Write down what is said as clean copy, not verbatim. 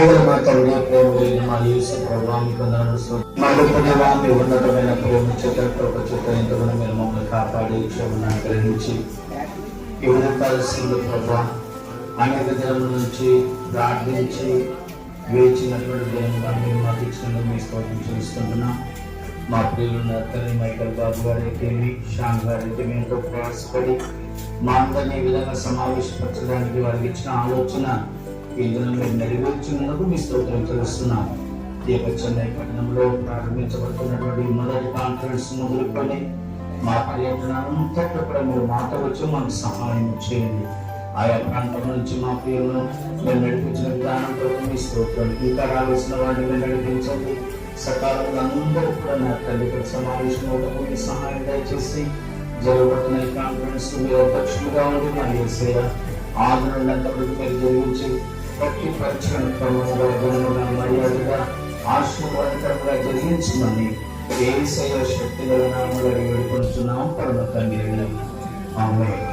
దయగల మా తండ్రి, ప్రేమ కలిగిన మా యేసు ప్రభువా, మీకు వందనాలు. మా గొప్ప దేవా, మీ ఉన్నతమైన ప్రేమ చేత కృప చేత ఇంతకుముందు మీరు మమ్మల్ని కాపాడి క్షమను అనుగ్రహించి ఈ ఉదయకాలశంలో ప్రభువా అనేక దినముల నుంచి ప్రార్థించి వేచినటువంటి దినంగా మీరు మాకు ఇచ్చినందుకు మీ స్తోత్రం చెల్లిస్తున్నాం. మా ప్రియులు నర్తని మైకల్ బాబు గారైతే శ్యామ్ గారైతే ఎంతో ప్రయాసపడి మా అందరినీ ఈ విధంగా సమావేశపరచడానికి వారికి ఇచ్చిన ఆలోచన ఈ దినం మీరు నెరవేర్చినందుకు మీ స్తోత్రం చెల్లిస్తున్నాం. ఈ యొక్క చెన్నై పట్టణంలో ప్రారంభించబడుతున్నటువంటి మొదటి కాన్ఫరెన్స్ మొదలుకొని మా పర్యటన అంతటా కూడా మీరు మాతో వచ్చి మాకు సహాయం చేయండి. ఆయా ప్రాంతం నుంచి మా ప్రియులను మేము నడిపించిన విధానంతో మీ స్తోత్రం. ఇంకా రావాల్సిన వాడిని మీరు నడిపించండి. సకాలంలో అందరూ కూడా నా తల్లి సమావేశంలో మీ సహాయం దయచేసి జరగబడుతున్న ఈ కాన్ఫరెన్స్ మీరు అధ్యక్షులుగా ఉండి మరి యేసయ్య ఆదరణంతటికి మీరు జరిగించి ప్రతి పరీక్షణ క్రమంగా గుణముగా మర్యాదగా ఆశీర్వాదకరంగా జరిగించమని యేసయ్య శక్తిగల నామములో వేడుకొనుచున్నాం పరమ తండ్రి. ఆమేన్.